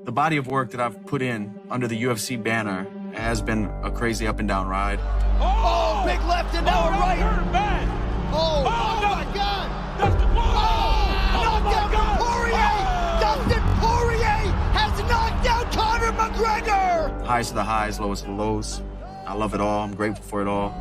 The body of work that I've put in under the UFC banner has been a crazy up and down ride. Oh, big left and now a right. Bad. Oh my God. Dustin Dustin Poirier has knocked out Conor McGregor. Highs to the highs, lows to the lows. I love it all. I'm grateful for it all.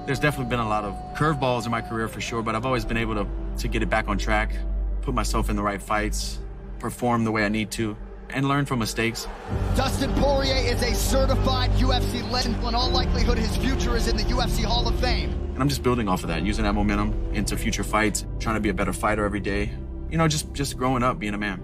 There's definitely been a lot of curveballs in my career for sure, but I've always been able to get it back on track, put myself in the right fights, perform the way I need to, and learn from mistakes. Dustin Poirier is a certified UFC legend. In all likelihood, his future is in the UFC Hall of Fame. And I'm just building off of that, using that momentum into future fights, trying to be a better fighter every day. You know, just growing up, being a man.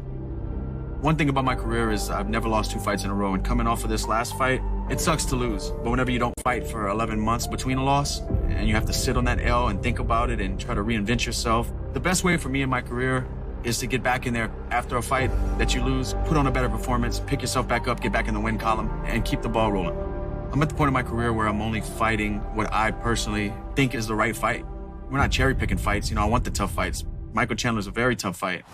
One thing about my career is I've never lost 2 fights in a row, and coming off of this last fight, it sucks to lose. But whenever you don't fight for 11 months between a loss, and you have to sit on that L and think about it and try to reinvent yourself, the best way for me in my career is to get back in there after a fight that you lose, put on a better performance, pick yourself back up, get back in the win column, and keep the ball rolling. I'm at the point in my career where I'm only fighting what I personally think is the right fight. We're not cherry picking fights. You know, I want the tough fights. Michael Chandler's a very tough fight.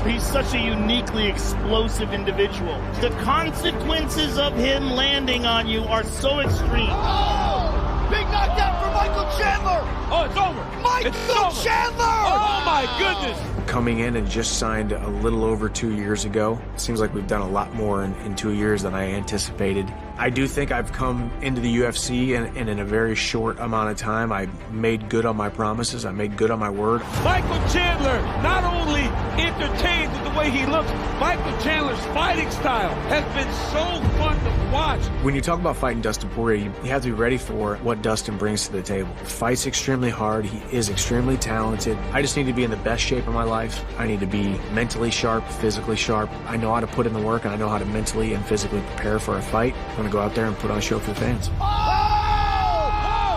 He's such a uniquely explosive individual. The consequences of him landing on you are so extreme. Oh! Big knockdown for Michael Chandler! Oh, it's over. Michael Chandler! Oh, my goodness. Coming in and just signed a little over 2 years ago. It seems like we've done a lot more in 2 years than I anticipated. I do think I've come into the UFC and in a very short amount of time, I made good on my promises. I made good on my word. Michael Chandler not only entertains with the way he looks, Michael Chandler's fighting style has been so fun to watch. When you talk about fighting Dustin Poirier, you have to be ready for what Dustin brings to the table. The fight's extremely hard. He is extremely talented. I just need to be in the best shape of my life. I need to be mentally sharp, physically sharp. I know how to put in the work, and I know how to mentally and physically prepare for a fight. I'm going to go out there and put on a show for the fans. Oh!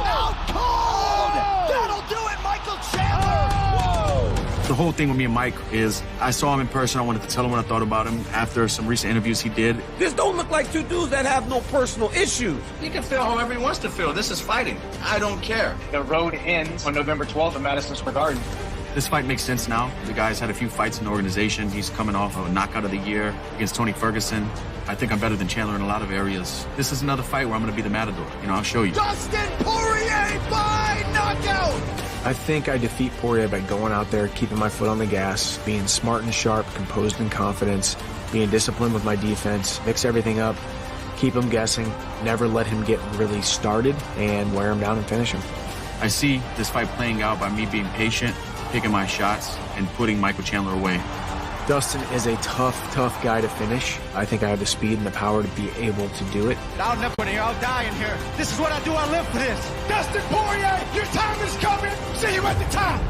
Out cold! That'll do it, Michael Chandler! The whole thing with me and Mike is I saw him in person. I wanted to tell him what I thought about him after some recent interviews he did. This don't look like 2 dudes that have no personal issues. He can feel however he wants to feel. This is fighting. I don't care. The road ends on November 12th at Madison Square Garden. This fight makes sense now. The guy's had a few fights in the organization. He's coming off of a knockout of the year against Tony Ferguson. I think I'm better than Chandler in a lot of areas. This is another fight where I'm going to be the matador. You know, I'll show you. Dustin Poirier by knockout! I think I defeat Poirier by going out there, keeping my foot on the gas, being smart and sharp, composed and confident, being disciplined with my defense, mix everything up, keep him guessing, never let him get really started, and wear him down and finish him. I see this fight playing out by me being patient, picking my shots, and putting Michael Chandler away. Dustin is a tough guy to finish. I think I have the speed and the power to be able to do it. I'll never put here. I'll die in here. This is what I do. I live for this. Dustin Poirier, your time is coming. See you at the top.